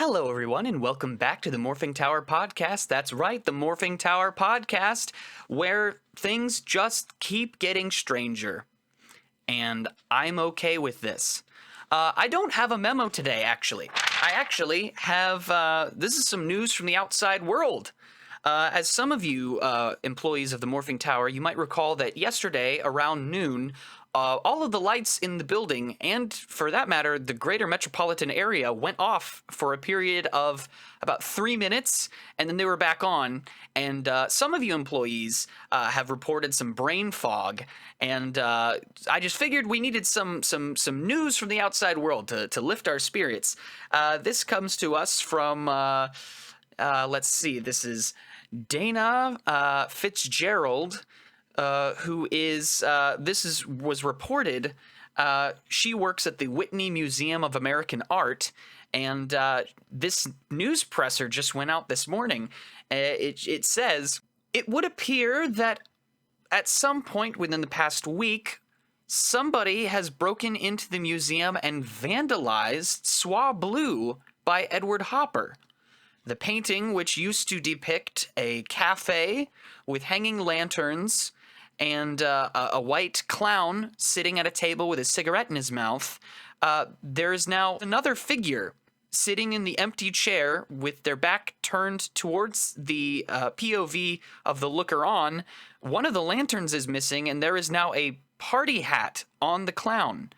Hello, everyone, and welcome back to the Morphing Tower podcast. That's right, the Morphing Tower podcast, where things just keep getting stranger. And I'm okay with this. I don't have a memo today, actually. I actually have, this is some news from the outside world. As some of you employees of the Morphing Tower, you might recall that yesterday around noon, all of the lights in the building, and for that matter, the greater metropolitan area, went off for a period of about 3 minutes, and then they were back on. And some of you employees have reported some brain fog, and I just figured we needed some news from the outside world to lift our spirits. This comes to us from, let's see, this is Dana Fitzgerald, who is was reported. She works at the Whitney Museum of American Art, and this news presser just went out this morning. It says it would appear that at some point within the past week, somebody has broken into the museum and vandalized Swa Blue by Edward Hopper. The painting, which used to depict a cafe with hanging lanterns and a white clown sitting at a table with a cigarette in his mouth, there is now another figure sitting in the empty chair with their back turned towards the POV of the looker-on. One of the lanterns is missing, and there is now a party hat on the clown.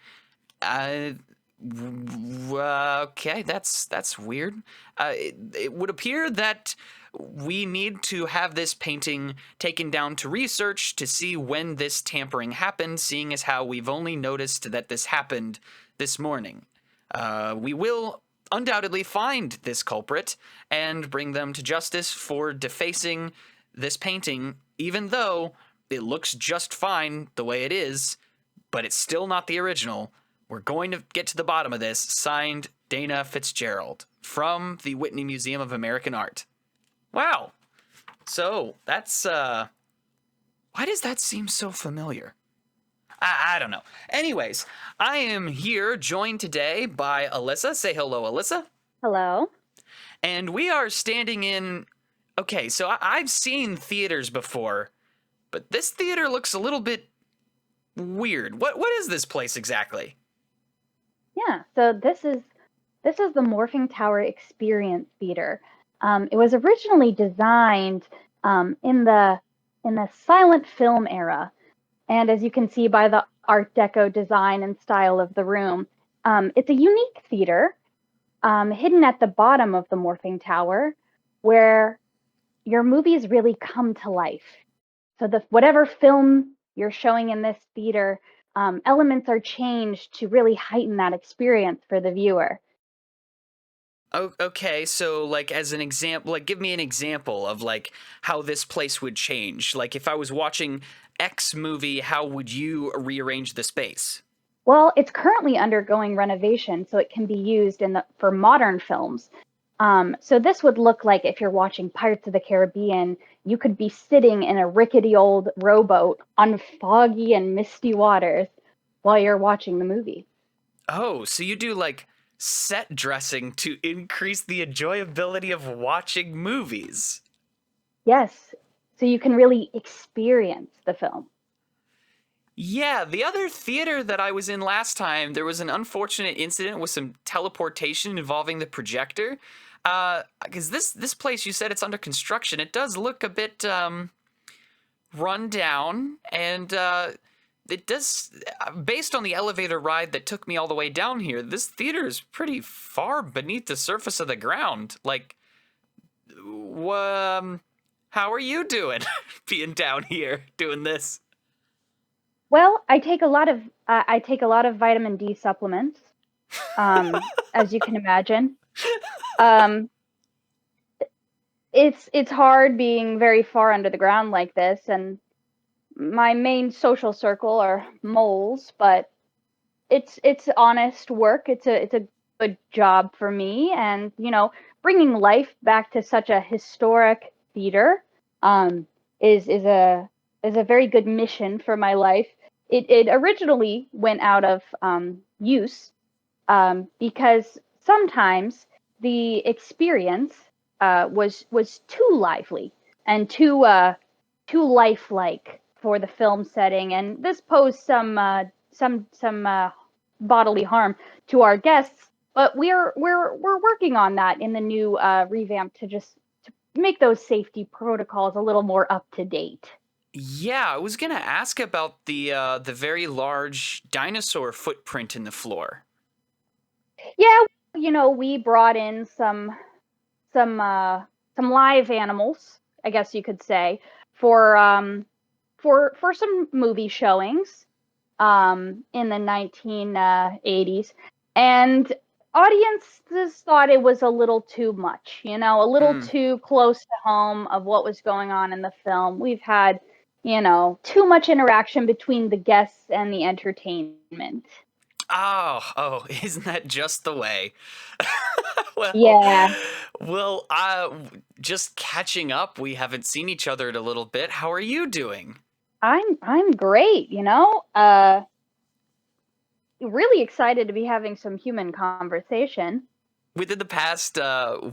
Okay, that's weird. It would appear that we need to have this painting taken down to research to see when this tampering happened, seeing as how we've only noticed that this happened this morning. We will undoubtedly find this culprit and bring them to justice for defacing this painting, even though it looks just fine the way it is, but it's still not the original. We're going to get to the bottom of this. Signed, Dana Fitzgerald, from the Whitney Museum of American Art. Wow. So, that's, why does that seem so familiar? I don't know. Anyways, I am here joined today by Alyssa. Say hello, Alyssa. Hello. And we are standing in... Okay, so I've seen theaters before, but this theater looks a little bit weird. What is this place exactly? Yeah, so this is the Morphing Tower Experience Theater. It was originally designed in the silent film era, and as you can see by the Art Deco design and style of the room, it's a unique theater hidden at the bottom of the Morphing Tower, where your movies really come to life. So whatever film you're showing in this theater, elements are changed to really heighten that experience for the viewer. Oh, okay, so like as an example, like give me an example of like how this place would change. Like if I was watching X movie, how would you rearrange the space? Well, it's currently undergoing renovation, so it can be used for modern films. So this would look like if you're watching Pirates of the Caribbean, you could be sitting in a rickety old rowboat on foggy and misty waters while you're watching the movie. Oh, so you do like set dressing to increase the enjoyability of watching movies. Yes, so you can really experience the film. Yeah, the other theater that I was in last time, there was an unfortunate incident with some teleportation involving the projector. Because this place, you said it's under construction. It does look a bit run down, and it does, based on the elevator ride that took me all the way down here, this theater is pretty far beneath the surface of the ground. Like, how are you doing being down here doing this? Well, I take a lot of vitamin D supplements, as you can imagine. Um, it's hard being very far under the ground like this, and my main social circle are moles, but it's honest work. It's a good job for me, and bringing life back to such a historic theater is a very good mission for my life. It originally went out of use because sometimes the experience was too lively and too lifelike for the film setting, and this posed some bodily harm to our guests. But we're working on that in the new revamp to just to make those safety protocols a little more up to date. Yeah, I was gonna ask about the very large dinosaur footprint in the floor. Yeah, we brought in some uh, some live animals, I guess you could say, for for some movie showings in the 1980s, and audiences thought it was a little too much, a little Mm. too close to home of what was going on in the film. We've had, too much interaction between the guests and the entertainment. Oh, isn't that just the way? well, Yeah, well, just catching up. We haven't seen each other in a little bit. How are you doing? I'm great, really excited to be having some human conversation. Within the past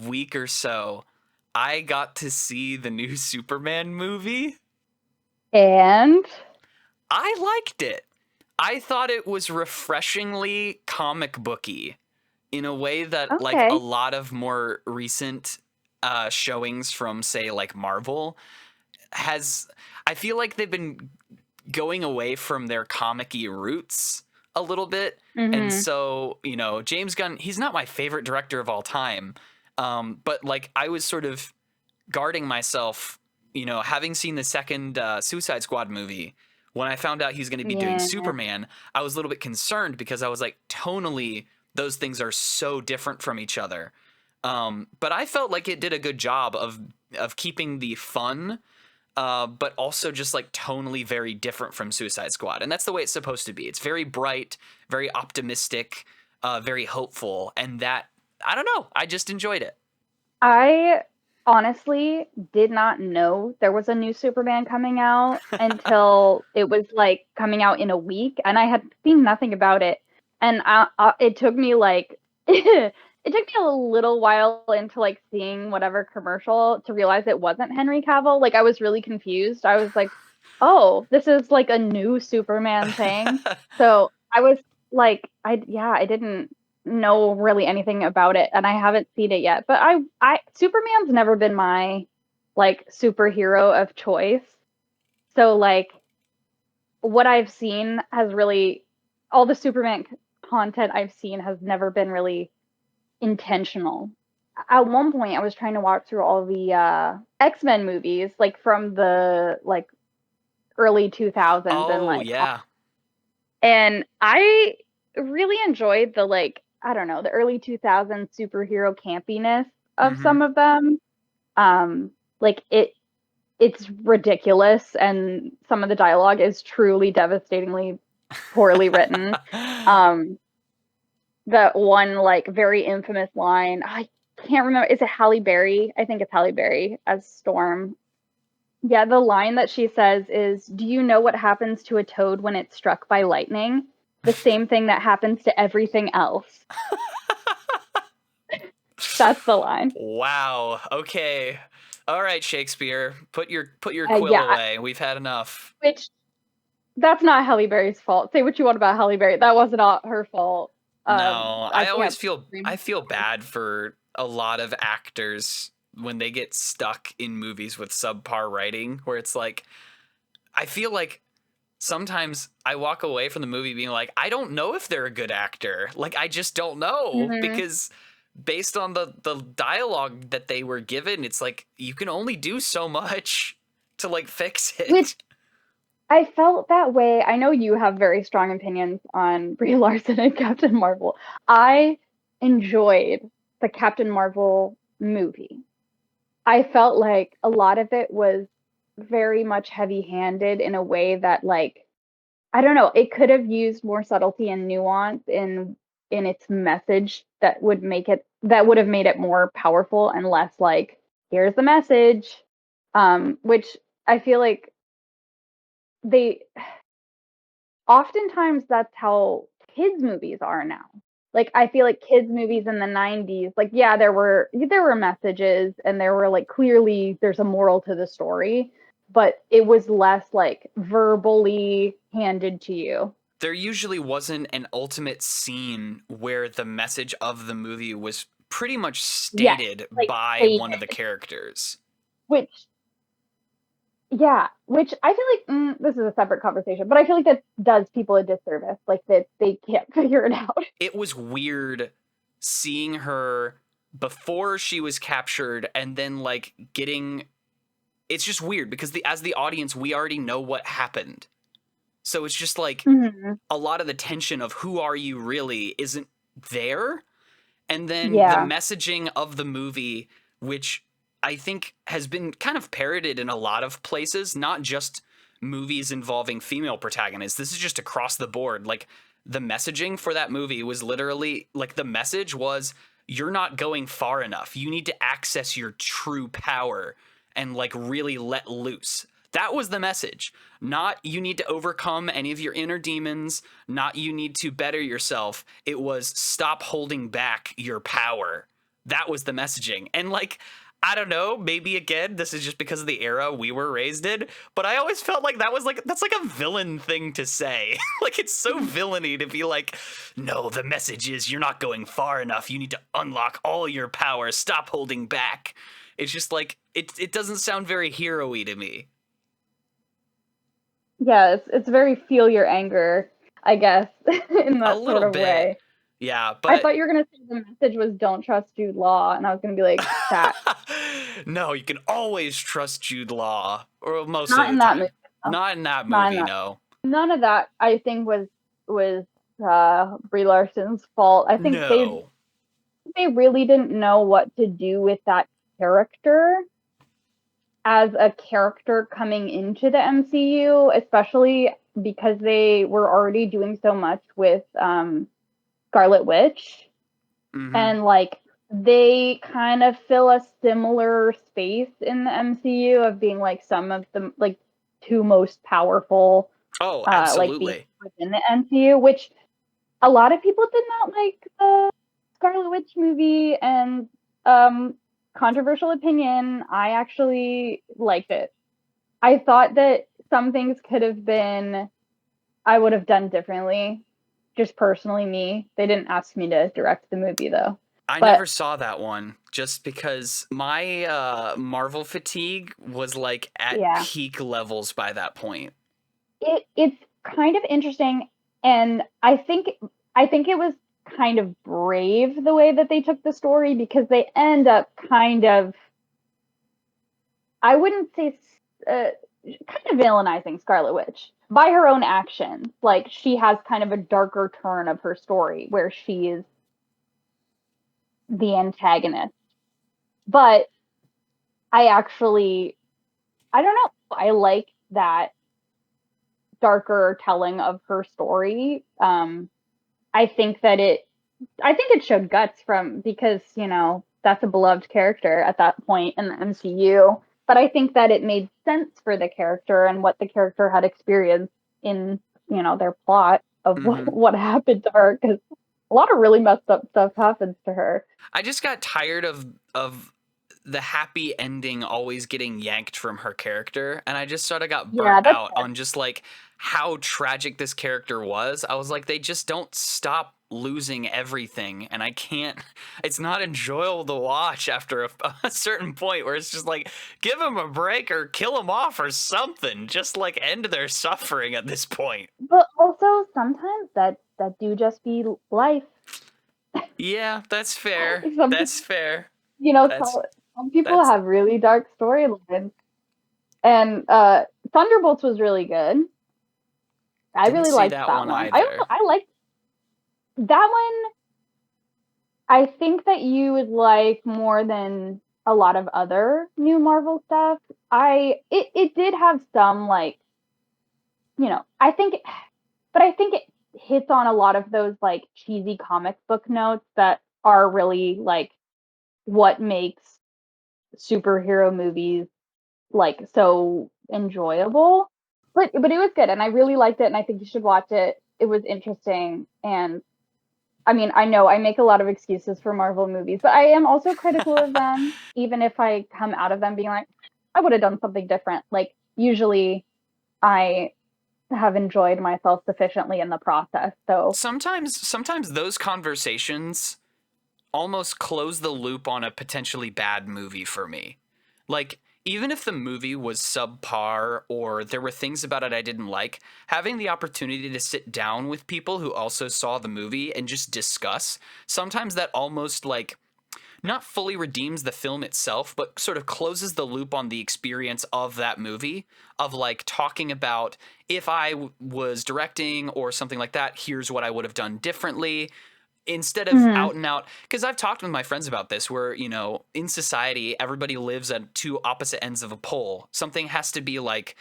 week or so, I got to see the new Superman movie. And I liked it. I thought it was refreshingly comic booky in a way that like a okay. lot of more recent showings from say like Marvel has. I feel like they've been going away from their comic-y roots a little bit. And Mhm. so, James Gunn, he's not my favorite director of all time. But like I was sort of guarding myself, having seen the second Suicide Squad movie, when I found out he's going to be doing Yeah. Superman, I was a little bit concerned because I was like, tonally, those things are so different from each other. But I felt like it did a good job of keeping the fun, but also just like tonally very different from Suicide Squad, and that's the way it's supposed to be. It's very bright, very optimistic, very hopeful, and that I don't know. I just enjoyed it. I honestly did not know there was a new Superman coming out until it was like coming out in a week, and I had seen nothing about it. And it took me like it took me a little while into like seeing whatever commercial to realize it wasn't Henry Cavill. Like I was really confused. I was like, "Oh, this is like a new Superman thing." So I was like, I didn't know really anything about it, and I haven't seen it yet. But I Superman's never been my like superhero of choice. So like what I've seen has really all the Superman content I've seen has never been really intentional. At one point I was trying to walk through all the X-Men movies like from the like early 2000s and Oh like yeah. and I really enjoyed the like I don't know the early 2000s superhero campiness of Mm-hmm. some of them. Like it's ridiculous, and some of the dialogue is truly devastatingly poorly written. Um, the one like very infamous line I can't remember. Is it Halle Berry? I think it's Halle Berry as Storm. Yeah, the line that she says is, "Do you know what happens to a toad when it's struck by lightning? The same thing that happens to everything else." That's the line. Wow. Okay. All right, Shakespeare. Put your quill Yeah, away. We've had enough. which that's not Halle Berry's fault. Say what you want about Halle Berry. That was not her fault. No, I I always can't feel blame I feel her. bad for a lot of actors when they get stuck in movies with subpar writing, where it's like I feel like sometimes I walk away from the movie being like, I don't know if they're a good actor. Like I just don't know Mhm. because based on the dialogue that they were given, it's like you can only do so much to like fix Which it. I felt that way. I know you have very strong opinions on Brie Larson and Captain Marvel. I enjoyed the Captain Marvel movie. I felt like a lot of it was very much heavy-handed in a way that like I don't know, it could have used more subtlety and nuance in its message that would have made it more powerful and less like here's the message. Which I feel like they oftentimes that's how kids movies are now. Like, I feel like kids movies in the 90s, like, yeah, there were messages, and there were, like, clearly there's a moral to the story, but it was less, like, verbally handed to you. There usually wasn't an ultimate scene where the message of the movie was pretty much Yes, stated like, by one of the stated, characters. which yeah, which I feel like, this is a separate conversation, but I feel like that does people a disservice, like, that they can't figure it out. It was weird seeing her before she was captured and then like getting it's just weird because as the audience we already know what happened. So it's just like Mhm. a lot of the tension of who are you really isn't there. And then the Yeah. messaging of the movie, which I think has been kind of parroted in a lot of places, not just movies involving female protagonists. This is just across the board. Like, the messaging for that movie was literally like the message was, you're not going far enough. You need to access your true power and like really let loose. That was the message. Not you need to overcome any of your inner demons, not you need to better yourself. It was stop holding back your power. That was the messaging. And like, I don't know, maybe again, this is just because of the era we were raised in, but I always felt like that was like, that's like a villain thing to say. Like, it's so villainy to be like, no, the message is you're not going far enough. You need to unlock all your power. Stop holding back. It's just like, it doesn't sound very hero-y to me. Yeah, it's very feel your anger, I guess, in A that sort little of bit. way. Yeah, I but thought you were gonna say the message was "Don't trust Jude Law," and I was gonna be like, "Chat." no, you can always trust Jude Law, or most of Not the in that movie. time. No. Not in that Not in movie, that. no. None of that, I think, was Brie Larson's fault. I think No. they really didn't know what to do with that character as a character coming into the MCU, especially because they were already doing so much with Scarlet Witch. Mm-hmm. And like they kind of fill a similar space in the MCU of being like some of the like two most powerful Oh, like beings absolutely. within the MCU, which a lot of people did not like the Scarlet Witch movie, and controversial opinion, I actually liked it. I thought that some things could have been I would have done differently. Just personally me. They didn't ask me to direct the movie though. I never But saw that one just because my Marvel fatigue was like at yeah, peak levels by that point. it's kind of interesting, and I think it was kind of brave the way that they took the story, because they end up kind of, I wouldn't say kind of villainizing Scarlet Witch by her own actions. Like, she has kind of a darker turn of her story where she is the antagonist. But I don't know. I like that darker telling of her story. I think that it showed guts, from because that's a beloved character at that point in the MCU. But I think that it made sense for the character and what the character had experienced in their plot of what, Mm-hmm. what happened to her, because a lot of really messed up stuff happens to her. I just got tired of the happy ending always getting yanked from her character, and I just sort of got burnt Yeah, that's out fair. on just like how tragic this character was. I was like, they just don't stop losing everything, and I can't. It's not enjoyable to watch after a certain point where it's just like, give them a break or kill them off or something. Just like end their suffering at this point. But also sometimes that do just be life. Yeah, that's fair. Some That's people, fair. some, That's some people that's have really dark storylines. And Thunderbolts was really good. I didn't really see liked that that one one. I either. I liked that one. I think that you would like more than a lot of other new Marvel stuff. It did have some, like, I think, but I think it hits on a lot of those like cheesy comic book notes that are really like what makes superhero movies like so enjoyable. But it was good, and I really liked it, and I think you should watch it. It was interesting, and I mean, I know I make a lot of excuses for Marvel movies, but I am also critical of them, even if I come out of them being like, I would have done something different. Like, usually I have enjoyed myself sufficiently in the process. So, Sometimes those conversations almost close the loop on a potentially bad movie for me. Like, even if the movie was subpar or there were things about it I didn't like, having the opportunity to sit down with people who also saw the movie and just discuss, sometimes that almost like not fully redeems the film itself, but sort of closes the loop on the experience of that movie, of like talking about if I was directing or something like that, here's what I would have done differently, instead of mhm. out and out. Because I've talked with my friends about this, where, you know, in society everybody lives at two opposite ends of a pole. Something has to be like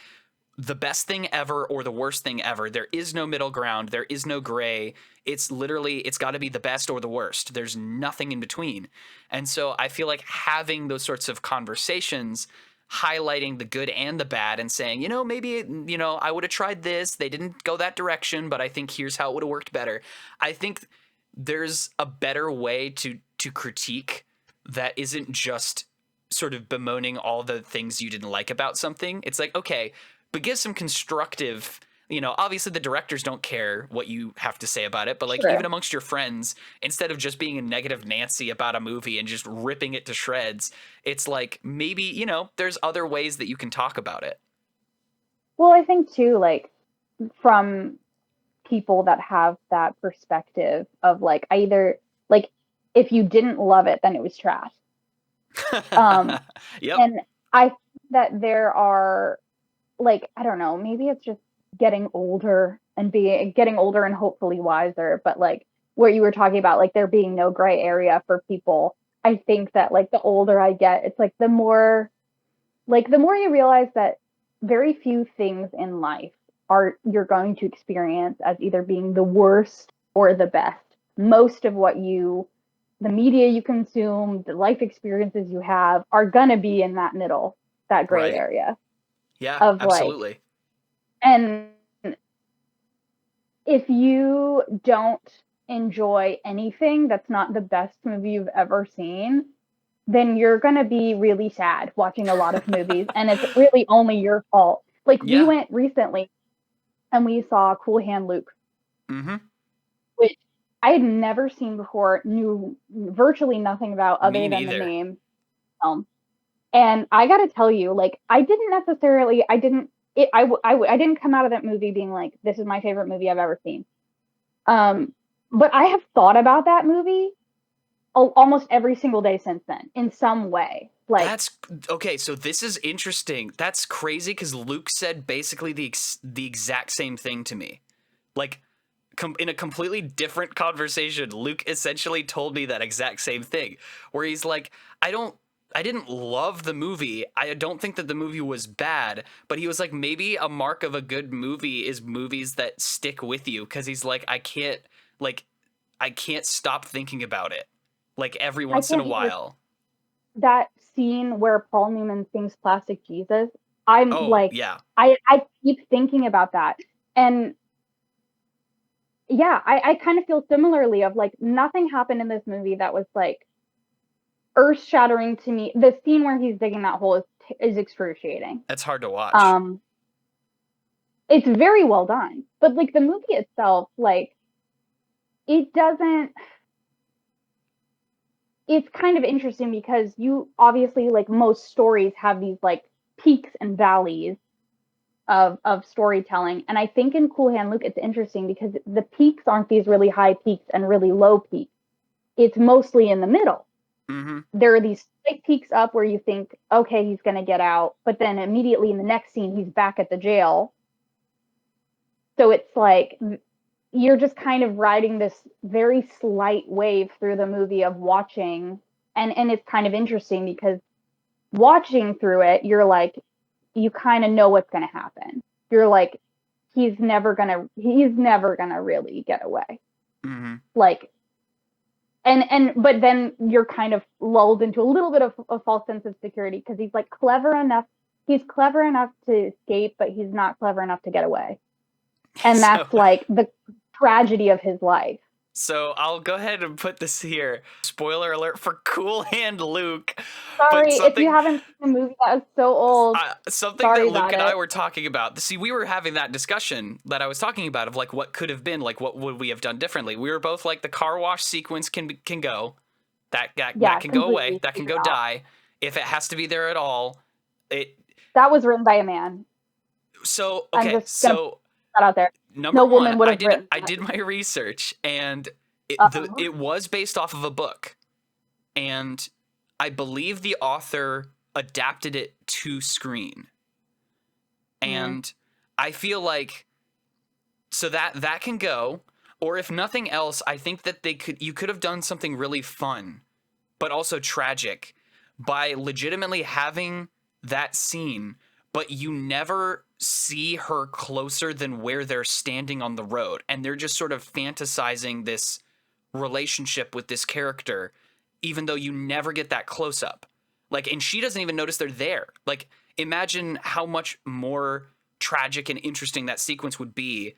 the best thing ever or the worst thing ever. There is no middle ground, there is no gray. It's literally, it's got to be the best or the worst. There's nothing in between. And so I feel like having those sorts of conversations, highlighting the good and the bad and saying, you know, maybe, you know, I would have tried this, they didn't go that direction, but I think here's how it would have worked better. I think there's a better way to critique that isn't just sort of bemoaning all the things you didn't like about something. It's like, okay, but give some constructive, you know, obviously the directors don't care what you have to say about it, but like even True. amongst your friends, instead of just being a negative Nancy about a movie and just ripping it to shreds, it's like maybe, you know, there's other ways that you can talk about it. Well, I think too, like, from people that have that perspective of like, I either, like, if you didn't love it, then it was trash. Um, Yep. and I think that there are, like, I don't know, maybe it's just getting older and hopefully wiser, but like what you were talking about, like there being no gray area for people. I think that like the older I get, it's like the more you realize that very few things in life are you're going to experience as either being the worst or the best. Most of the media you consume, the life experiences you have are gonna be in that middle, that gray Right. area Yeah, of like, absolutely. and if you don't enjoy anything that's not the best movie you've ever seen, then you're going to be really sad watching a lot of movies. And it's really only your fault. Like, we Yeah. went recently and we saw Cool Hand Luke, Mm-hmm. which I had never seen before, knew virtually nothing about Me other than the neither. name. And I got to tell you, like, I didn't necessarily, I didn't, it, I didn't come out of that movie being like, this is my favorite movie I've ever seen. Um, but I have thought about that movie almost every single day since then in some way. Like, That's okay. So this is interesting. That's crazy because Luke said basically the exact same thing to me. Like, in a completely different conversation, Luke essentially told me that exact same thing, where he's like, I didn't love the movie. I don't think that the movie was bad, but he was like, maybe a mark of a good movie is movies that stick with you, because he's like, I can't stop thinking about it, like every I once in a can't either. while. That scene where Paul Newman sings Plastic Jesus, I'm Oh like, yeah, I keep thinking about that. And yeah, I kind of feel similarly of like, nothing happened in this movie that was like earth shattering to me. The scene where he's digging that hole is excruciating. that's hard to watch. Um, it's very well done, but like the movie itself, like it doesn't. It's kind of interesting because you obviously, like most stories, have these like peaks and valleys of storytelling, and I think in Cool Hand Luke it's interesting because the peaks aren't these really high peaks and really low peaks. It's mostly in the middle. Mm-hmm. There are these slight peaks up where you think, okay, he's going to get out, but then immediately in the next scene he's back at the jail. So it's like you're just kind of riding this very slight wave through the movie of watching, and it's kind of interesting because watching through it, you're like, you kind of know what's going to happen. You're like, he's never gonna really get away. Mm-hmm. Like, but then you're kind of lulled into a little bit of a false sense of security because he's like clever enough. He's clever enough to escape, but he's not clever enough to get away. And So that's like the tragedy of his life. So I'll go ahead and put this here. Spoiler alert for Cool Hand Luke. But Sorry, if you haven't seen the movie that is so old. something Sorry that Luke about and I it. were talking about. See, we were having that discussion that I was talking about of like what could have been, like what would we have done differently. We were both like the car wash sequence can go. That Yeah, can go away. completely That can take it go out. die. If it has to be there at all, it. That was written by a man. So I'm okay, just gonna put so that out there. number No one, woman would have written I that. did my research, and Uh-oh. it was based off of a book, and I believe the author adapted it to screen, and I feel like so that can go, or if nothing else, I think that you could have done something really fun, but also tragic, by legitimately having that scene, but you never see her closer than where they're standing on the road, and they're just sort of fantasizing this relationship with this character, even though you never get that close up. Like, and she doesn't even notice they're there. Like, imagine how much more tragic and interesting that sequence would be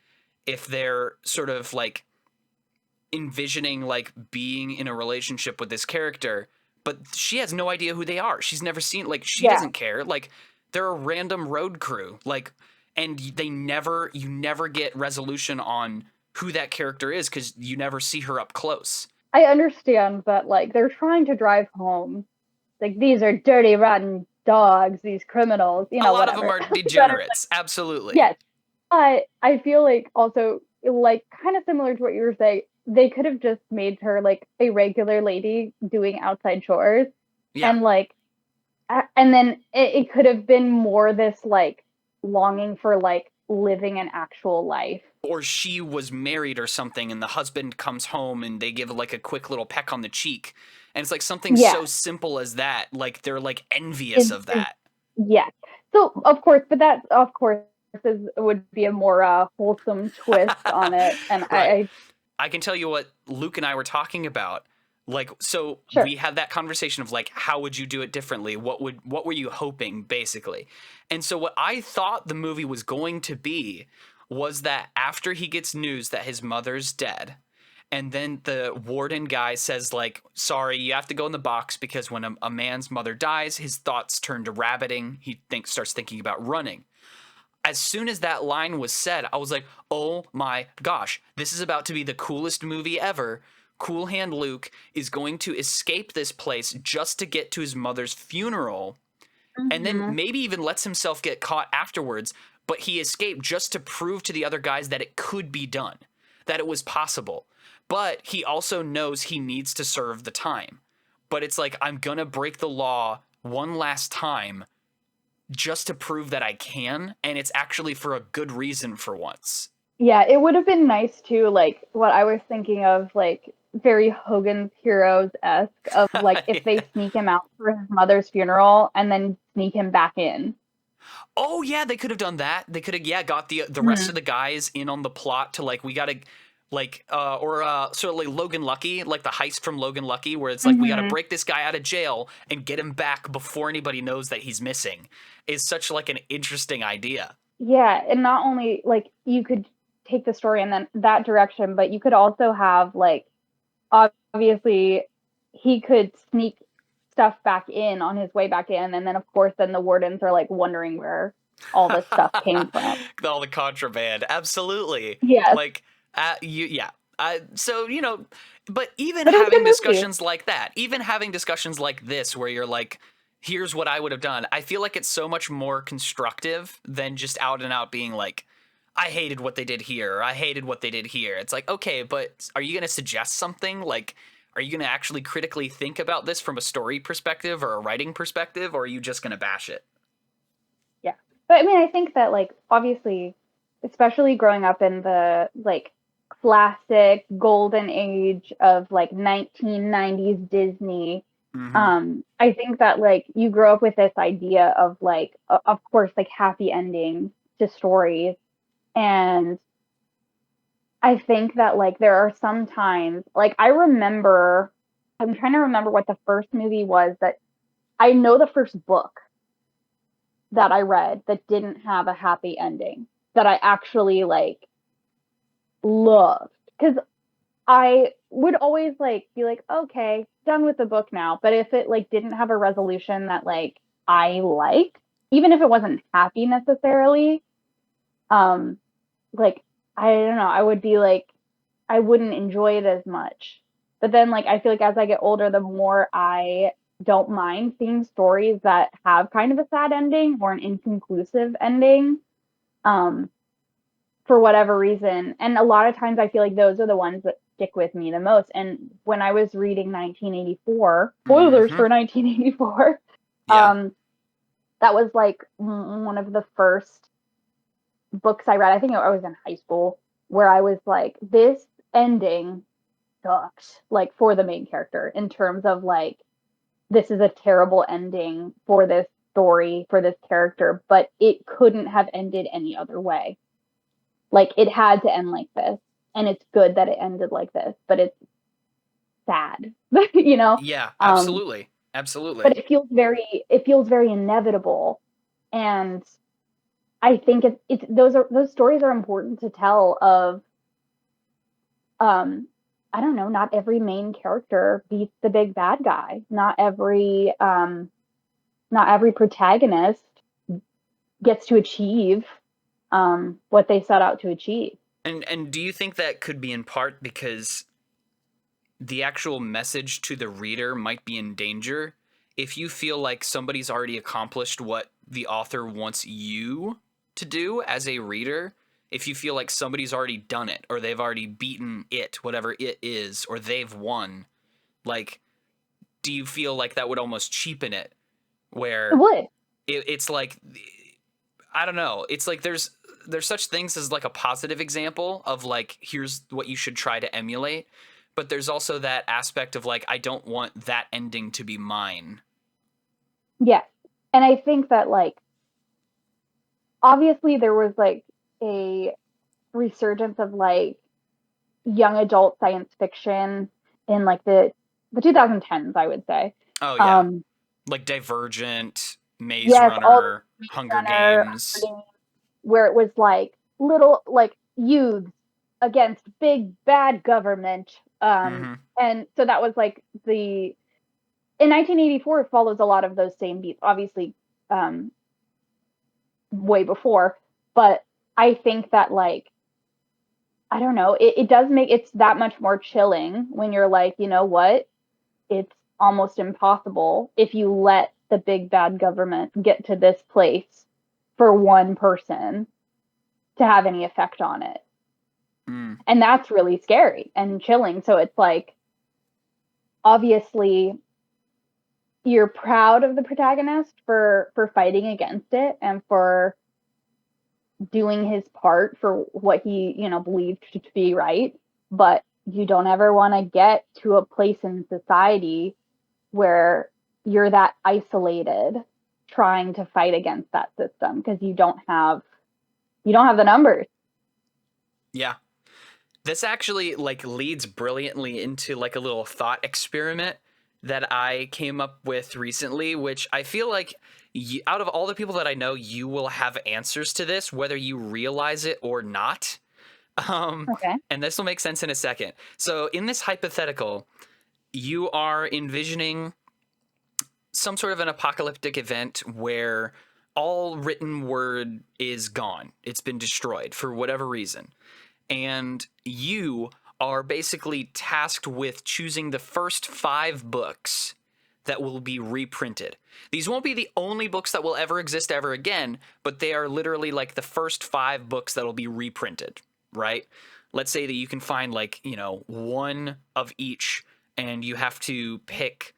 if they're sort of like envisioning like being in a relationship with this character, but she has no idea who they are. She's never seen, like, she Yeah. doesn't care. Like, they're a random road crew. Like, and you never get resolution on who that character is because you never see her up close. I understand, but like they're trying to drive home. Like these are dirty, rotten dogs, these criminals, A lot of them whatever. are degenerates, absolutely. Yes. But I feel like also like kind of similar to what you were saying, they could have just made her like a regular lady doing outside chores. Yeah. And like and then it could have been more this like longing for like living an actual life. Or she was married or something, and the husband comes home and they give like a quick little peck on the cheek. And it's like something so simple as that. Like, they're like envious of that. Yes. So of course, but that of course would be a more wholesome twist on it. And Right. I can tell you what Luke and I were talking about. Like, so sure. we had that conversation of like, how would you do it differently? What were you hoping, basically? And so what I thought the movie was going to be was that after he gets news that his mother's dead, and then the warden guy says like, sorry, you have to go in the box because when a man's mother dies, his thoughts turn to rabbiting. He starts thinking about running. As soon as that line was said, I was like, oh my gosh, this is about to be the coolest movie ever. Cool Hand Luke is going to escape this place just to get to his mother's funeral, and then maybe even lets himself get caught afterwards, but he escaped just to prove to the other guys that it could be done, that it was possible. But he also knows he needs to serve the time. But it's like, I'm gonna break the law one last time just to prove that I can, and it's actually for a good reason for once. Yeah, it would have been nice too, like what I was thinking of, like very Hogan's Heroes-esque of like if they sneak him out for his mother's funeral and then sneak him back in. Oh yeah, they could have done that. They could have got the rest of the guys in on the plot to like, we gotta like sort of like Logan Lucky, like the heist from Logan Lucky, where it's like we gotta break this guy out of jail and get him back before anybody knows that he's missing, is such like an interesting idea. Yeah, and not only like you could take the story and then that direction, but you could also have like obviously he could sneak stuff back in on his way back in, and then of course then the wardens are like wondering where all this stuff came from. All the contraband, absolutely. Yes. Like, yeah. So, but even But it was a having good movie. discussions like that, even having discussions like this, where you're like, here's what I would have done, I feel like it's so much more constructive than just out and out being like, I hated what they did here, or I hated what they did here. It's like, okay, but are you going to suggest something? Like, are you going to actually critically think about this from a story perspective or a writing perspective, or are you just going to bash it? Yeah. But I mean, I think that like obviously, especially growing up in the like classic golden age of like 1990s Disney, I think that like you grow up with this idea of like of course like happy endings to stories, and I think that like there are some times like I'm trying to remember what the first movie was that I know the first book that I read that didn't have a happy ending that I actually like loved, because I would always like be like, okay, done with the book now. But if it like didn't have a resolution that like I liked, even if it wasn't happy necessarily, um, like I don't know, I would be like, I wouldn't enjoy it as much. But then like I feel like as I get older, the more I don't mind seeing stories that have kind of a sad ending or an inconclusive ending. Um, for whatever reason. And a lot of times I feel like those are the ones that stick with me the most. And when I was reading 1984, spoilers Mm-hmm. for 1984, Yeah. that was like one of the first books I read. I think I was in high school where I was like, this ending sucks, like for the main character in terms of like, this is a terrible ending for this story, for this character, but it couldn't have ended any other way. Like it had to end like this, and it's good that it ended like this, but it's sad, you know. Yeah, Um, absolutely. Absolutely. but it feels very inevitable, and I think it's those stories are important to tell. Of um, I don't know, not every main character beats the big bad guy. Not every protagonist gets to achieve what they set out to achieve. And do you think that could be in part because the actual message to the reader might be in danger if you feel like somebody's already accomplished what the author wants you to do as a reader? If you feel like somebody's already done it, or they've already beaten it, whatever it is, or they've won, like, do you feel like that would almost cheapen it? It Where would. it's like, I don't know. It's like there's such things as like a positive example of like, here's what you should try to emulate, but there's also that aspect of like, I don't want that ending to be mine. Yes. And I think that like obviously there was like a resurgence of like young adult science fiction in like the 2010s, I would say. Oh yeah, Um, like Divergent, Maze yes, all Runner, the Hunger Runner, Games. where it was like little like youths against big bad government. Mm-hmm. And so that was like the in 1984 it follows a lot of those same beats, obviously um, way before, but I think that like I don't know, it does make it's that much more chilling when you're like, you know what? It's almost impossible if you let the big bad government get to this place for one person to have any effect on it. Mm. And that's really scary and chilling. So it's like obviously you're proud of the protagonist for fighting against it and for doing his part for what he, you know, believed to be right, but you don't ever want to get to a place in society where you're that isolated trying to fight against that system because you don't have the numbers. Yeah. This actually like leads brilliantly into like a little thought experiment that I came up with recently, which I feel like out of all the people that I know, you will have answers to this, whether you realize it or not. Um, Okay. and this will make sense in a second. So, in this hypothetical, you are envisioning some sort of an apocalyptic event where all written word is gone. It's been destroyed for whatever reason. And you are basically tasked with choosing the first 5 books that will be reprinted. These won't be the only books that will ever exist ever again, but they are literally like the first 5 books that will be reprinted, right? Let's say that you can find like, one of each and you have to pick.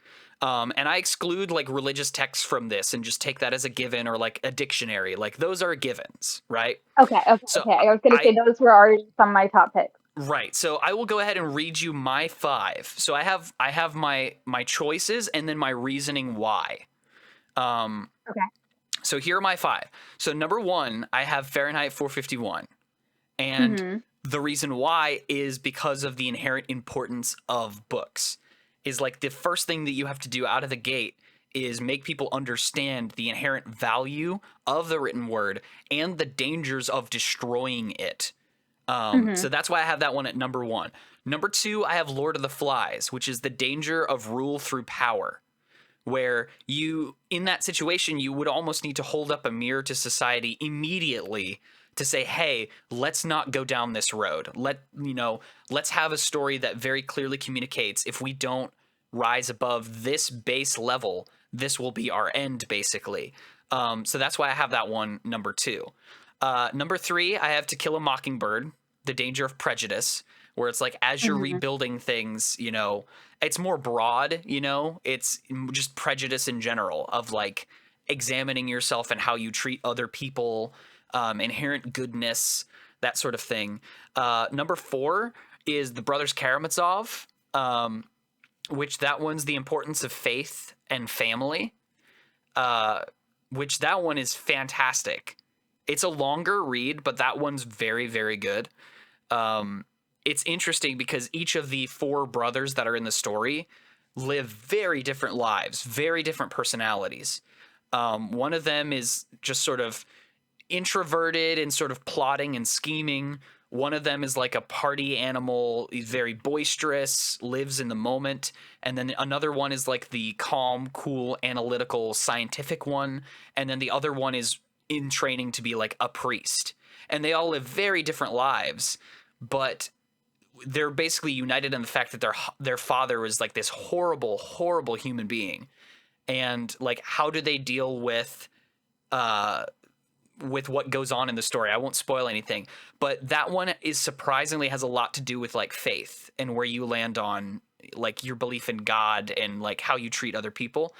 And I exclude like religious texts from this and just take that as a given, or like a dictionary. Like those are givens, right? Okay. Okay. So Okay. I was going to say I those were already some of my top picks. Right. So I will go ahead and read you my 5. So I have my choices and then my reasoning why. Um Okay. so here are my 5. So number 1, I have Fahrenheit 451. And Mm-hmm. the reason why is because of the inherent importance of books. Is like the first thing that you have to do out of the gate is make people understand the inherent value of the written word and the dangers of destroying it. Hmm. So that's why I have that one at number 1. Number 2, I have Lord of the Flies, which is the danger of rule through power, where you, in that situation, you would almost need to hold up a mirror to society immediately to say, hey, let's not go down this road. Let's have a story that very clearly communicates, if we don't rise above this base level, this will be our end, basically. So that's why I have that one number 2. Number 3, I have To Kill a Mockingbird, The Danger of Prejudice, where it's like, as you're Hmm. rebuilding things, it's more broad, it's just prejudice in general, of like examining yourself and how you treat other people, inherent goodness, that sort of thing. Number 4 is The Brothers Karamazov, which that one's the importance of faith and family, which that one is fantastic. It's a longer read, but that one's very, very good. It's interesting because each of the 4 brothers that are in the story live very different lives, very different personalities. One of them is just sort of introverted and sort of plotting and scheming. One of them is like a party animal. He's very boisterous, lives in the moment. And then another one is like the calm, cool, analytical, scientific one. And then the other one is in training to be like a priest. And they all live very different lives, but they're basically united in the fact that their father was like this horrible, horrible human being. And like, how do they deal with what goes on in the story? I won't spoil anything, but that one is surprisingly has a lot to do with like faith and where you land on like your belief in God and like how you treat other people.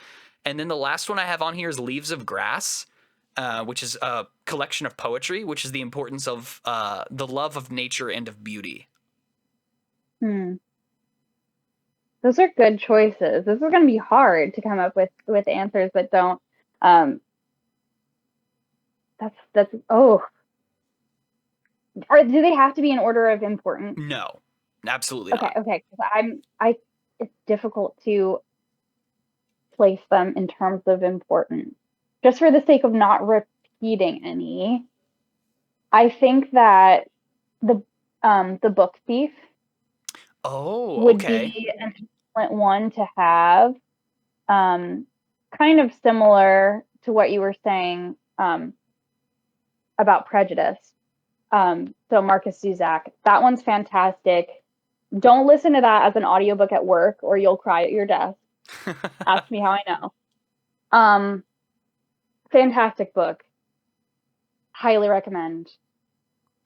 And then the last one I have on here is Leaves of Grass, which is a collection of poetry, which is the importance of the love of nature and of beauty. Hmm. Those are good choices. This is going to be hard to come up with answers that don't. Um, that's oh. Or do they have to be in order of importance? No, absolutely Okay, not. okay. 'Cause it's difficult to place them in terms of importance. Just for the sake of not repeating any, I think that the the book thief Oh, would okay. be an excellent one to have. Um, kind of similar to what you were saying about prejudice. So Marcus Zuzak, that one's fantastic. Don't listen to that as an audiobook at work or you'll cry at your desk. Ask me how I know. Um, fantastic book. Highly recommend.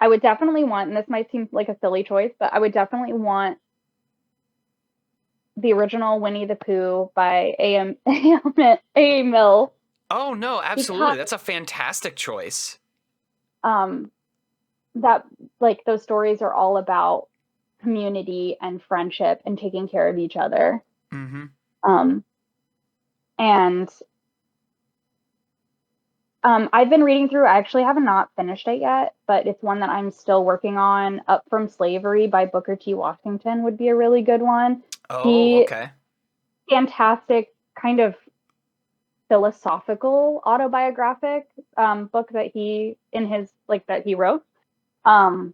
I would definitely want, and this might seem like a silly choice, but I would definitely want the original Winnie the Pooh by A. Mill, Oh no, because absolutely. That's a fantastic choice. um, that like those stories are all about community and friendship and taking care of each other. Mm-hmm. Um, and I've been reading through. I actually have not finished it yet, but it's one that I'm still working on. Up from Slavery by Booker T. Washington would be a really good one. Oh, He okay. fantastic kind of philosophical autobiographic book that he in his like that he wrote. Um,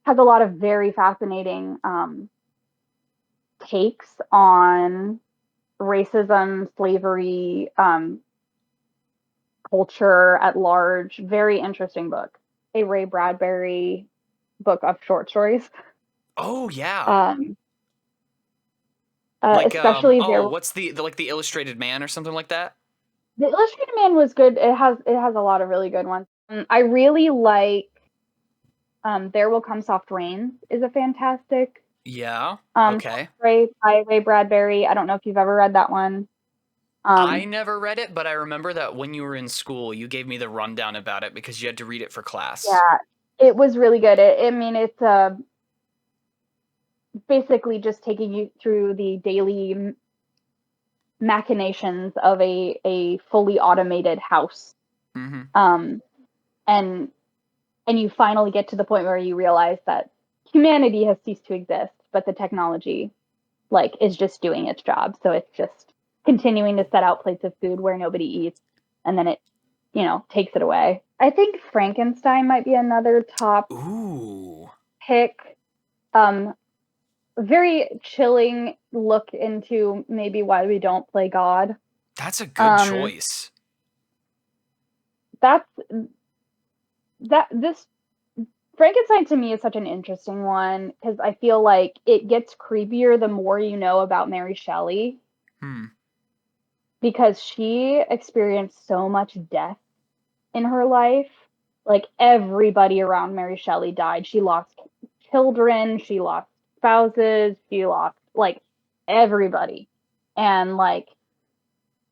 has a lot of very fascinating takes on racism, slavery, culture at large. Very interesting book. A Ray Bradbury book of short stories. Oh yeah. Um, Like especially oh, there. what's the like the Illustrated Man or something like that? The Illustrated Man was good. It has a lot of really good ones. I really like There Will Come Soft Rain is a fantastic Yeah. Okay. story by Ray Bradbury. I don't know if you've ever read that one. I Um, never read it, but I remember that when you were in school, you gave me the rundown about it because you had to read it for class. yeah, it was really good. I mean, it's basically just taking you through the daily machinations of a fully automated house. Mm-hmm. Um, and and you finally get to the point where you realize that humanity has ceased to exist, but the technology like is just doing its job. So it's just continuing to set out plates of food where nobody eats, and then it takes it away. I think Frankenstein might be another top Ooh. pick. Very chilling look into maybe why we don't play God. That's a good choice. This Frankenstein to me is such an interesting one because I feel like it gets creepier the more you know about Mary Shelley. Because she experienced so much death in her life. Like everybody around Mary Shelley died. She lost children, she lost spouses, she lost like everybody. And like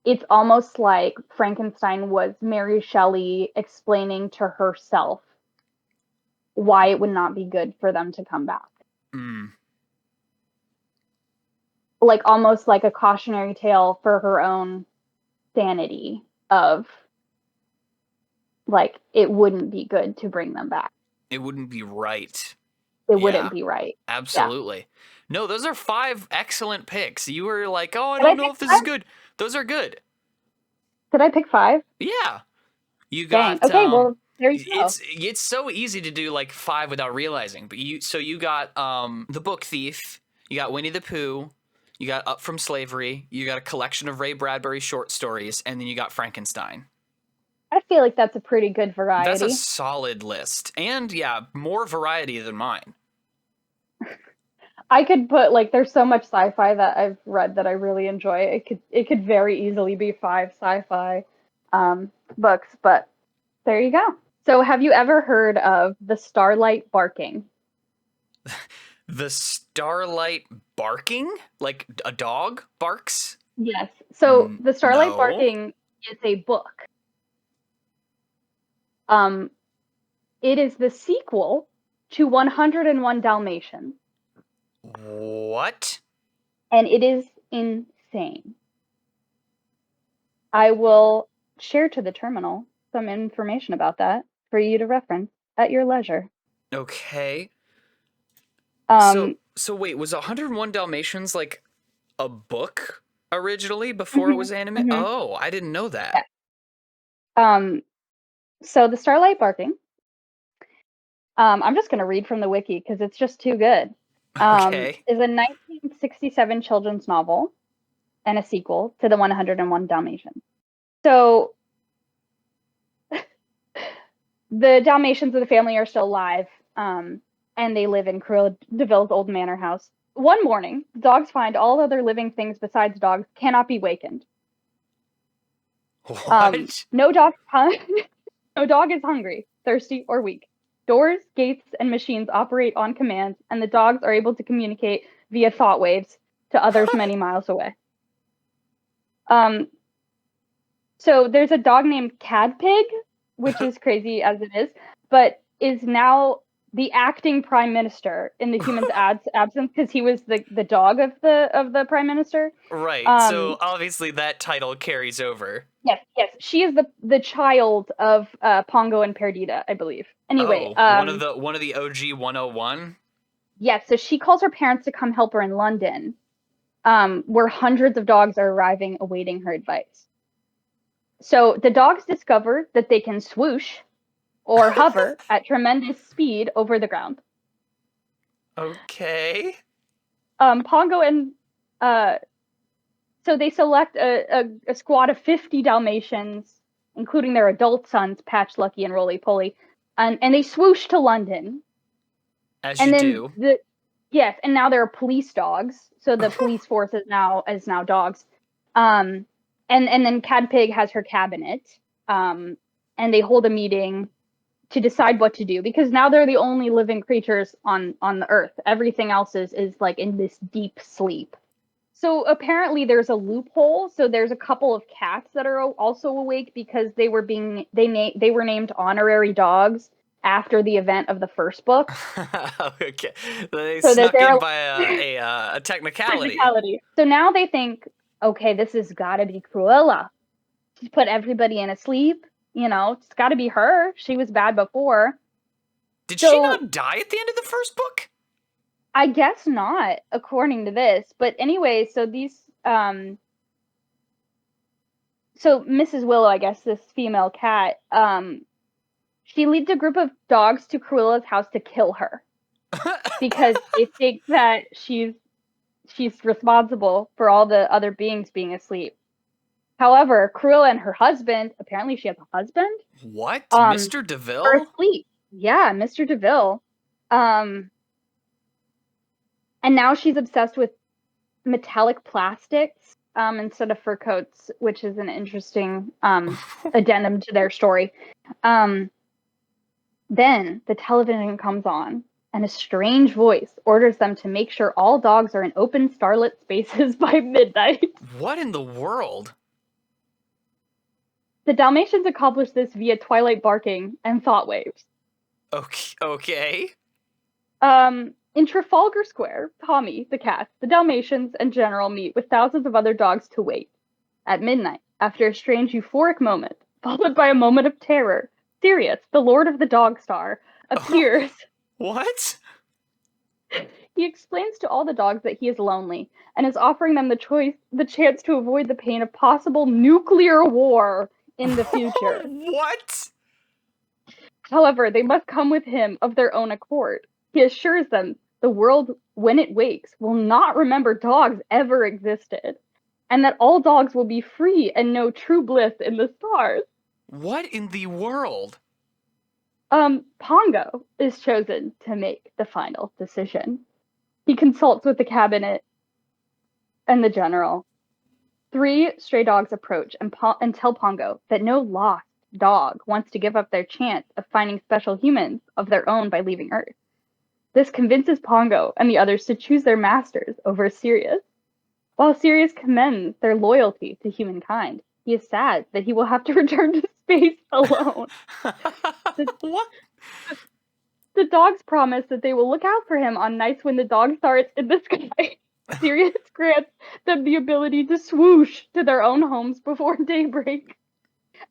it's almost like Frankenstein was Mary Shelley explaining to herself why it would not be good for them to come back. Like almost like a cautionary tale for her own sanity of like it wouldn't be good to bring them back. It wouldn't be right. It wouldn't be right. Absolutely. Yeah. No, those are 5 excellent picks. You were like, oh, I Did don't know if this 5? is good. Those are good. Did I pick 5? Yeah. You Dang. got Okay, well, there you go. It's so easy to do like 5 without realizing. But you got The Book Thief, you got Winnie the Pooh, you got Up From Slavery, you got a collection of Ray Bradbury short stories, and then you got Frankenstein. I feel like that's a pretty good variety. That's a solid list. And yeah, more variety than mine. I could put like there's so much sci-fi that I've read that I really enjoy. It could very easily be 5 sci-fi books, but there you go. So have you ever heard of the Starlight Barking? The Starlight Barking? Like a dog barks? Yes. So the Starlight Barking is a book. It is the sequel to 101 Dalmatians. What? And it is insane. I will share to the terminal some information about that for you to reference at your leisure. Okay. So wait, was 101 Dalmatians like a book originally before it was animated? Oh, I didn't know that. Yeah. So the Starlight Barking. I'm just going to read from the wiki because it's just too good. Okay. Is a 1967 children's novel and a sequel to the 101 Dalmatians. So the Dalmatians of the family are still alive, and they live in Cruella de Vil's old manor house. One morning, dogs find all other living things besides dogs cannot be wakened. What? No dog is hungry, thirsty, or weak. Doors, gates, and machines operate on command, and the dogs are able to communicate via thought waves to others many miles away. So there's a dog named Cadpig, which is crazy as it is, but is now the acting prime minister in the human's absence because he was the dog of the prime minister. Right. So obviously that title carries over. Yes. She is the child of Pongo and Perdita, I believe. Anyway, one of the OG 101. Yes. So she calls her parents to come help her in London, where hundreds of dogs are arriving, awaiting her advice. So the dogs discover that they can swoosh or hover at tremendous speed over the ground. Okay. Pongo and so they select a squad of 50 Dalmatians, including their adult sons, Patch, Lucky, and Roly Poly, and they swoosh to London. As you do. Yes, and now there are police dogs, so the police force is now dogs. And then Cadpig has her cabinet, and they hold a meeting to decide what to do because now they're the only living creatures on the earth. Everything else is like in this deep sleep. So apparently there's a loophole. So there's a couple of cats that are also awake because they were named honorary dogs after the event of the first book. Okay, they snuck in by a technicality. So now they think, okay, this has got to be Cruella. She put everybody in a sleep. It's got to be her. She was bad before. Did she not die at the end of the first book? I guess not, according to this. But anyway, so these so Mrs. Willow, I guess, this female cat, she leads a group of dogs to Cruella's house to kill her because they think that she's responsible for all the other beings being asleep. However, Cruella and her husband, apparently she has a husband. What? Mr. DeVille? Are asleep. Yeah, Mr. DeVille. And now she's obsessed with metallic plastics instead of fur coats, which is an interesting addendum to their story. Then the television comes on, and a strange voice orders them to make sure all dogs are in open starlit spaces by midnight. What in the world? The Dalmatians accomplish this via twilight barking and thought waves. Okay. In Trafalgar Square, Tommy, the cat, the Dalmatians, and General meet with thousands of other dogs to wait. At midnight, after a strange euphoric moment, followed by a moment of terror, Sirius, the Lord of the Dog Star, appears. What? He explains to all the dogs that he is lonely and is offering them the chance to avoid the pain of possible nuclear war in the future. What? However, they must come with him of their own accord. He assures them the world, when it wakes, will not remember dogs ever existed, and that all dogs will be free and know true bliss in the stars. What in the world? Pongo is chosen to make the final decision. He consults with the cabinet and the general. 3 stray dogs approach and tell Pongo that no lost dog wants to give up their chance of finding special humans of their own by leaving Earth. This convinces Pongo and the others to choose their masters over Sirius. While Sirius commends their loyalty to humankind, he is sad that he will have to return to space alone. What? The dogs promise that they will look out for him on nights when the dog starts in the sky. Sirius grants them the ability to swoosh to their own homes before daybreak,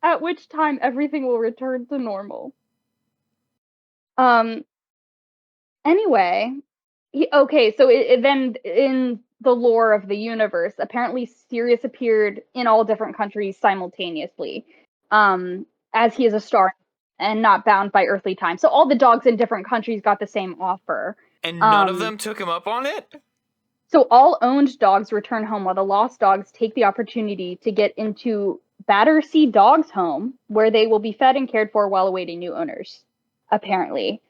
at which time everything will return to normal. Anyway, then in the lore of the universe, apparently Sirius appeared in all different countries simultaneously, as he is a star and not bound by earthly time. So all the dogs in different countries got the same offer. And none of them took him up on it? So all owned dogs return home, while the lost dogs take the opportunity to get into Battersea Dog's home, where they will be fed and cared for while awaiting new owners, apparently.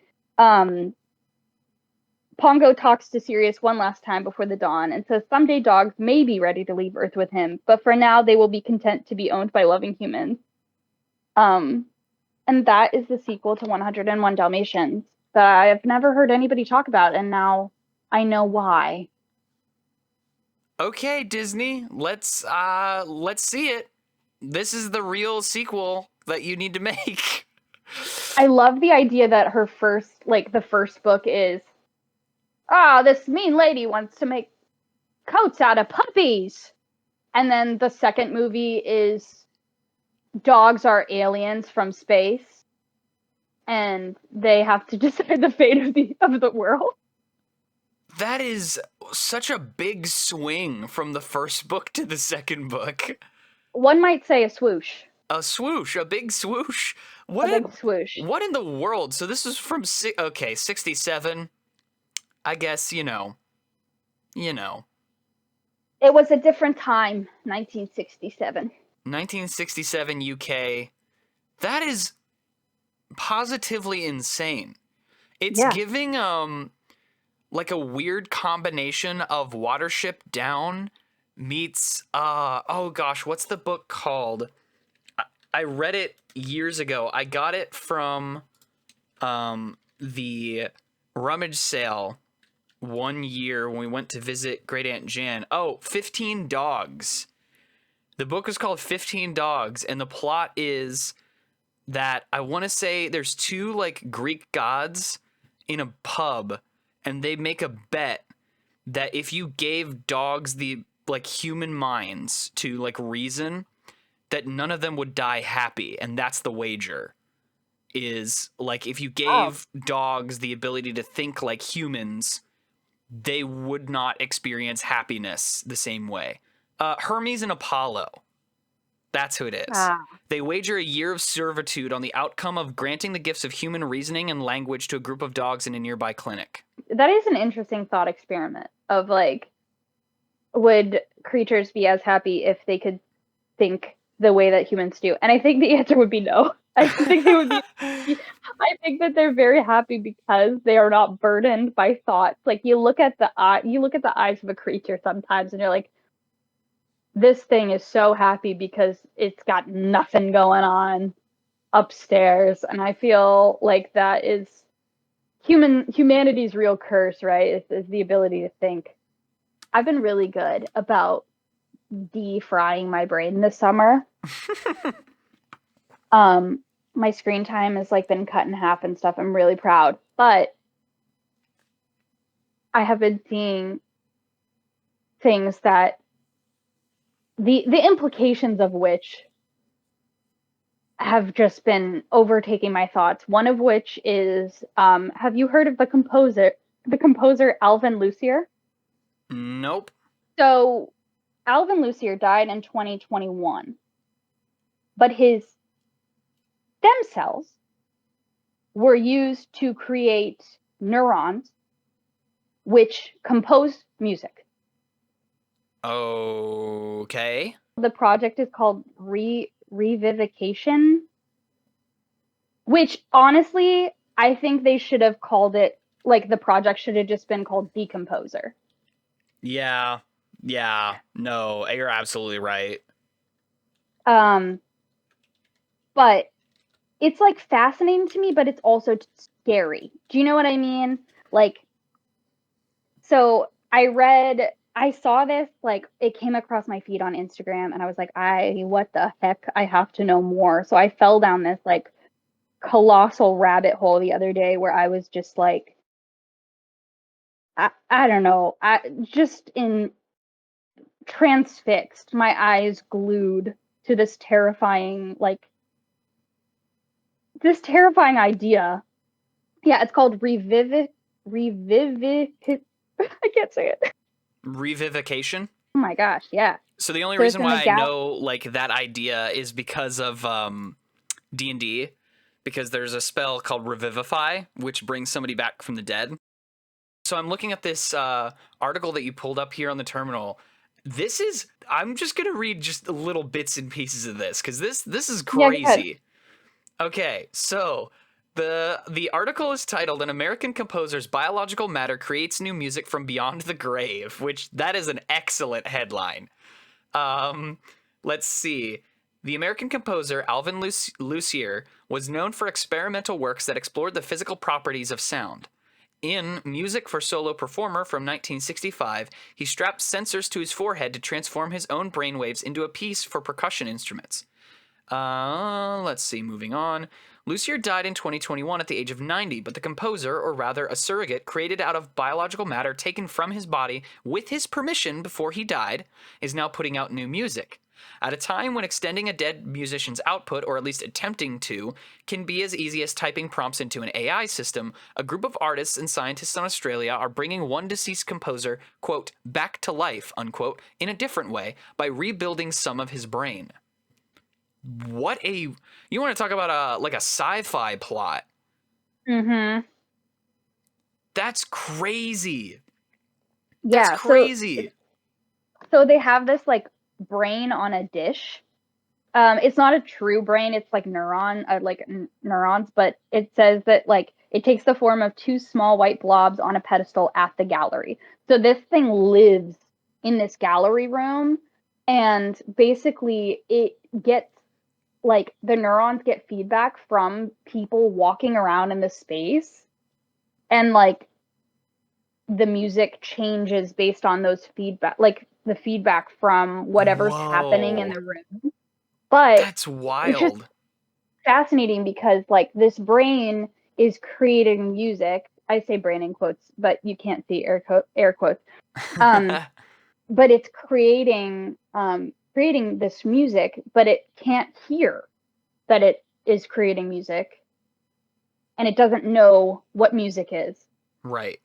Pongo talks to Sirius one last time before the dawn and says someday dogs may be ready to leave Earth with him, but for now they will be content to be owned by loving humans. And that is the sequel to 101 Dalmatians that I have never heard anybody talk about, and now I know why. Okay, Disney, let's see it. This is the real sequel that you need to make. I love the idea that the first book is, this mean lady wants to make coats out of puppies. And then the second movie is dogs are aliens from space, and they have to decide the fate of the world. That is such a big swing from the first book to the second book. One might say a swoosh. A swoosh, a big swoosh. Big swoosh. What in the world? So this is from 67. I guess, you know. It was a different time, 1967. 1967 UK. That is positively insane. It's giving like a weird combination of Watership Down meets what's the book called? I read it years ago. I got it from the rummage sale one year when we went to visit Great Aunt Jan. 15 Dogs. The book is called 15 Dogs, and the plot is that I want to say there's 2 like Greek gods in a pub, and they make a bet that if you gave dogs the like human minds to like reason, that none of them would die happy, and that's the wager. Is like if you gave dogs the ability to think like humans, they would not experience happiness the same way. Hermes and Apollo. That's who it is. They wager a year of servitude on the outcome of granting the gifts of human reasoning and language to a group of dogs in a nearby clinic. That is an interesting thought experiment of like, would creatures be as happy if they could think the way that humans do? And I think the answer would be no. I think they would be. I think that they're very happy because they are not burdened by thoughts. Like you look at the eyes of a creature sometimes, and you're like, this thing is so happy because it's got nothing going on upstairs. And I feel like that is humanity's real curse, right? Is the ability to think. I've been really good about de-frying my brain this summer. My screen time has like been cut in half and stuff. I'm really proud, but I have been seeing things that the implications of which have just been overtaking my thoughts. One of which is, have you heard of the composer Alvin Lucier? Nope. So Alvin Lucier died in 2021, but his stem cells were used to create neurons which compose music. Okay. The project is called Revivification, which honestly, I think they should have called it, like the project should have just been called Decomposer. Yeah. No, you're absolutely right. But it's like fascinating to me, but it's also scary. Do you know what I mean? Like, so I saw this, like it came across my feed on Instagram and I was like, what the heck? I have to know more. So I fell down this like colossal rabbit hole the other day where I was just like, I don't know, just in transfixed, my eyes glued to this terrifying idea. Yeah, it's called I can't say it. Revivification? Oh my gosh, yeah. So the only reason why I know like that idea is because of D&D, because there's a spell called Revivify, which brings somebody back from the dead. So I'm looking at this article that you pulled up here on the terminal. I'm just going to read just little bits and pieces of this, because this is crazy. Yeah, okay, so the article is titled "An American Composer's Biological Matter Creates New Music from Beyond the Grave," which that is an excellent headline. Let's see. The American composer Alvin Lucier was known for experimental works that explored the physical properties of sound. In Music for Solo Performer from 1965, he strapped sensors to his forehead to transform his own brainwaves into a piece for percussion instruments. Let's see, moving on. Lucier died in 2021 at the age of 90, but the composer, or rather a surrogate created out of biological matter taken from his body with his permission before he died, is now putting out new music. At a time when extending a dead musician's output, or at least attempting to, can be as easy as typing prompts into an AI system, a group of artists and scientists in Australia are bringing one deceased composer, quote, back to life, unquote, in a different way by rebuilding some of his brain. You want to talk about a sci-fi plot? Mm-hmm. That's crazy. Yeah, that's crazy. So they have this like brain on a dish. It's not a true brain; it's like neurons. But it says that like it takes the form of two small white blobs on a pedestal at the gallery. So this thing lives in this gallery room, and basically it gets like the neurons get feedback from people walking around in the space, and like the music changes based on those feedback, like the feedback from whatever's happening in the room. But that's wild. It's just fascinating because like this brain is creating music. I say brain in quotes, but you can't see air quotes. But it's creating this music, but it can't hear that it is creating music, and it doesn't know what music is. Right.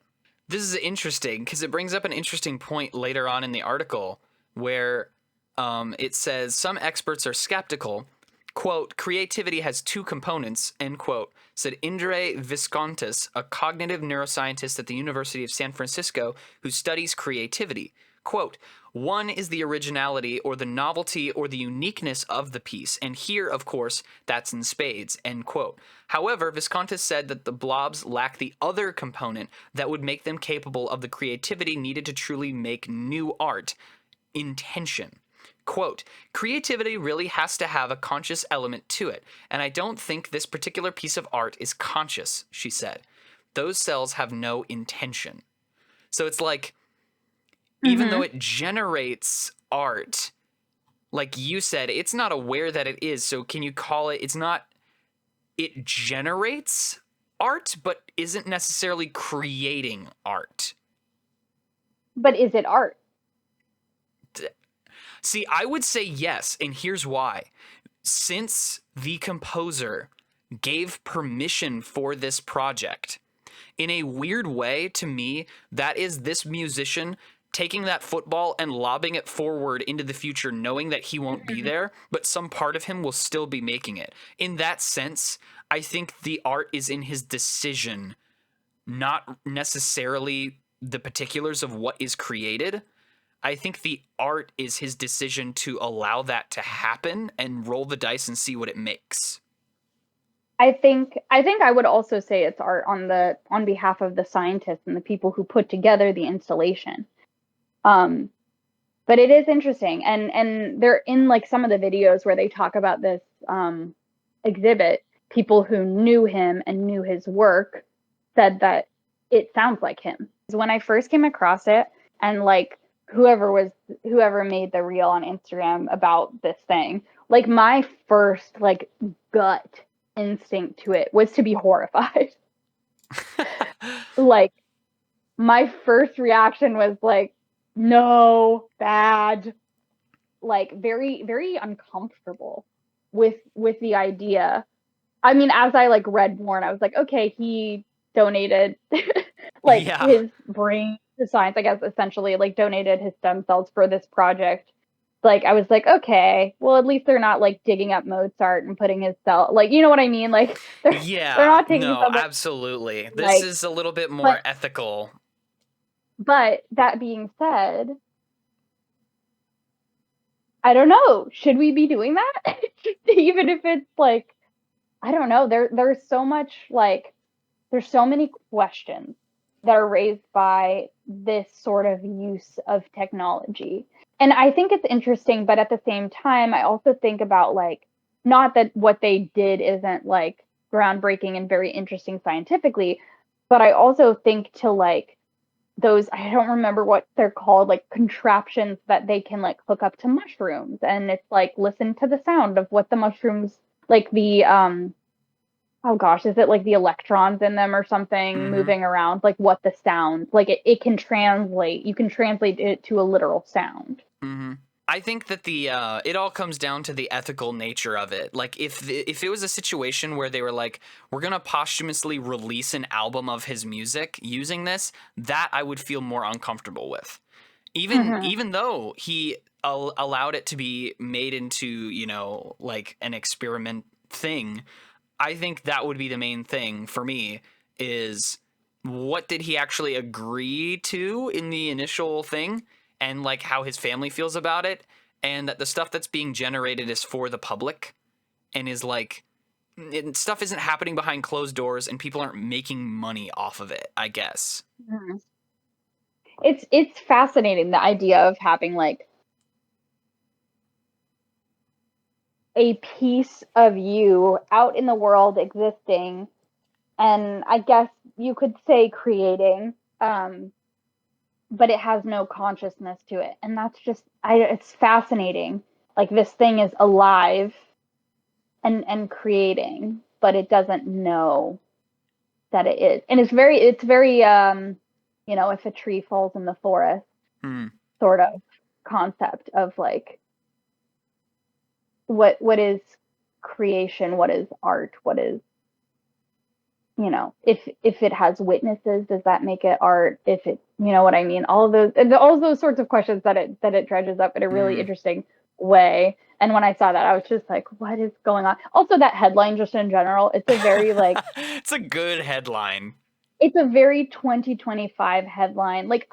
This is interesting because it brings up an interesting point later on in the article where It says some experts are skeptical. Quote, creativity has two components, end quote, said Indre Viscontis, a cognitive neuroscientist at the University of San Francisco who studies creativity. Quote, one is the originality or the novelty or the uniqueness of the piece, and here, of course, that's in spades, end quote. However, Viscontis said that the blobs lack the other component that would make them capable of the creativity needed to truly make new art, intention. Quote, creativity really has to have a conscious element to it, and I don't think this particular piece of art is conscious, she said. Those cells have no intention. So it's like, even though it generates art, like you said, it's not aware that it is. So can you call it, it's not, it generates art, but isn't necessarily creating art. But is it art? See, I would say yes, and here's why. Since the composer gave permission for this project, in a weird way, to me, that is this musician taking that football and lobbing it forward into the future, knowing that he won't be there, but some part of him will still be making it. In that sense, I think the art is in his decision, not necessarily the particulars of what is created. I think the art is his decision to allow that to happen and roll the dice and see what it makes. I think I would also say it's art on behalf of the scientists and the people who put together the installation. But it is interesting, and they're in like some of the videos where they talk about this exhibit. People who knew him and knew his work said that it sounds like him. When I first came across it, and like whoever made the reel on Instagram about this thing, like my first like gut instinct to it was to be horrified. Like my first reaction was like, no, bad, like very, very uncomfortable with the idea. I mean, as I like read more, and I was like, okay, he donated like his brain to science, I guess, essentially, like donated his stem cells for this project. Like I was like, okay, well at least they're not like digging up Mozart and putting his cell, like, you know what I mean? Like they're not taking something. Absolutely. This like, is a little bit more ethical. But that being said, I don't know. Should we be doing that? Even if it's like, I don't know. There's so much like, there's so many questions that are raised by this sort of use of technology. And I think it's interesting, but at the same time, I also think about like, not that what they did isn't like groundbreaking and very interesting scientifically, but I also think to like those, I don't remember what they're called, like contraptions that they can like hook up to mushrooms, and it's like listen to the sound of what the mushrooms, like the oh gosh, is it like the electrons in them or something moving around, like what the sound, like it can translate, you can translate it to a literal sound. I think that it all comes down to the ethical nature of it. Like if it was a situation where they were like, we're going to posthumously release an album of his music using this, that I would feel more uncomfortable with. Even though he allowed it to be made into, you know, like an experiment thing, I think that would be the main thing for me, is what did he actually agree to in the initial thing, and like how his family feels about it, and that the stuff that's being generated is for the public and is like, stuff isn't happening behind closed doors and people aren't making money off of it, I guess. It's fascinating, the idea of having like a piece of you out in the world existing, and I guess you could say creating, but it has no consciousness to it. And that's just, it's fascinating. Like this thing is alive and creating, but it doesn't know that it is. And it's very you know, if a tree falls in the forest sort of concept of like, what is creation, what is art, what is, you know, if it has witnesses, does that make it art? If it, you know what I mean? All of those sorts of questions that it dredges up that are really interesting. way. And when I saw that, I was just like, what is going on? Also, that headline just in general, it's a very like It's a good headline. it's a very 2025 headline. Like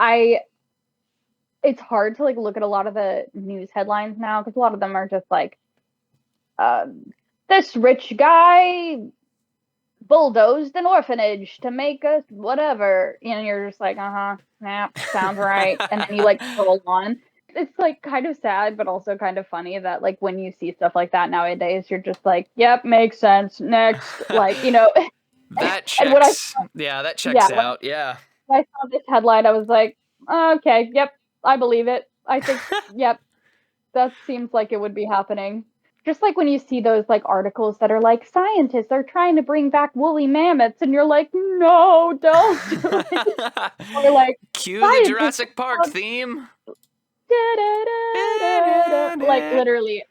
it's hard to like look at a lot of the news headlines now because a lot of them are just like this rich guy bulldozed an orphanage to make us whatever, and you're just like, yeah, sounds right. And then you like scroll on. It's like kind of sad, but also kind of funny that like when you see stuff like that nowadays, you're just like, yep, makes sense. Next, like That and when I checks. Yeah, that yeah, checks out. Yeah. when I saw this headline, I was like, okay, yep, I believe it. I think, yep, that seems like it would be happening. Just like when you see those like articles that are like scientists are trying to bring back woolly mammoths, and you're like, no, don't do it. Or like Cue the scientists Jurassic Park theme. like literally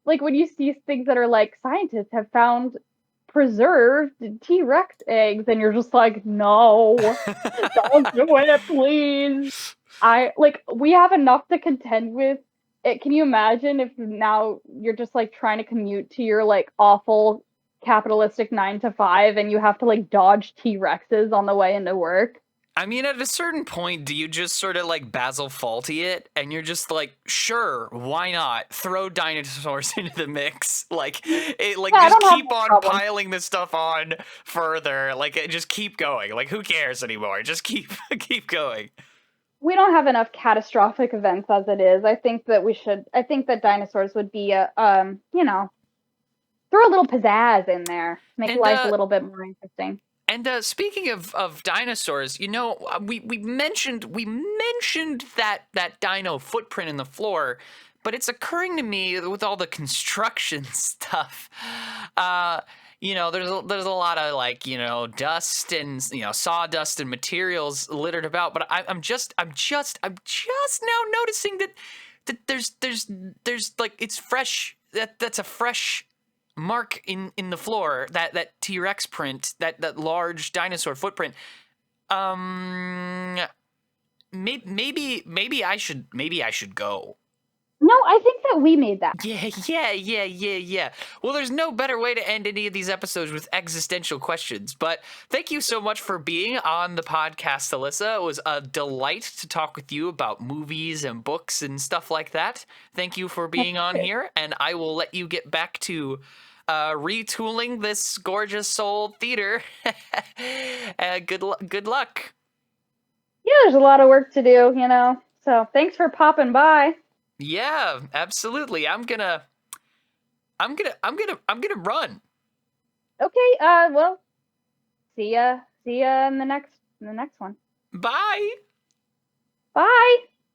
like when you see things that are like scientists have found preserved T-Rex eggs, and you're just like, no, don't do it, please. We have enough to contend with. Can you imagine if now you're just like trying to commute to your like awful capitalistic 9 to 5 and you have to like dodge T-Rexes on the way into work? I mean, at a certain point, do you just sort of like Basil Fawlty it, and you're just like, sure, why not? Throw dinosaurs into the mix, like, I just don't have keep no on problem. piling this stuff on further. Like, just keep going. Like, who cares anymore? Just keep going. We don't have enough catastrophic events as it is. I think that dinosaurs would be throw a little pizzazz in there, make And life a little bit more interesting. And speaking of dinosaurs, we mentioned that dino footprint in the floor, but it's occurring to me with all the construction stuff. There's a lot of like dust and sawdust and materials littered about, but I'm just now noticing that there's like it's fresh. That's a fresh mark in the floor, that T-Rex print, that large dinosaur footprint. Maybe I should go. No, I think that we made that. Yeah. Well, there's no better way to end any of these episodes with existential questions. But thank you so much for being on the podcast, Alyssa. It was a delight to talk with you about movies and books and stuff like that. Thank you for being on here, and I will let you get back to retooling this gorgeous soul theater. Good luck. Yeah, there's a lot of work to do, So thanks for popping by. Yeah, absolutely. I'm gonna run. Okay, well, see ya in the next one. Bye. Bye.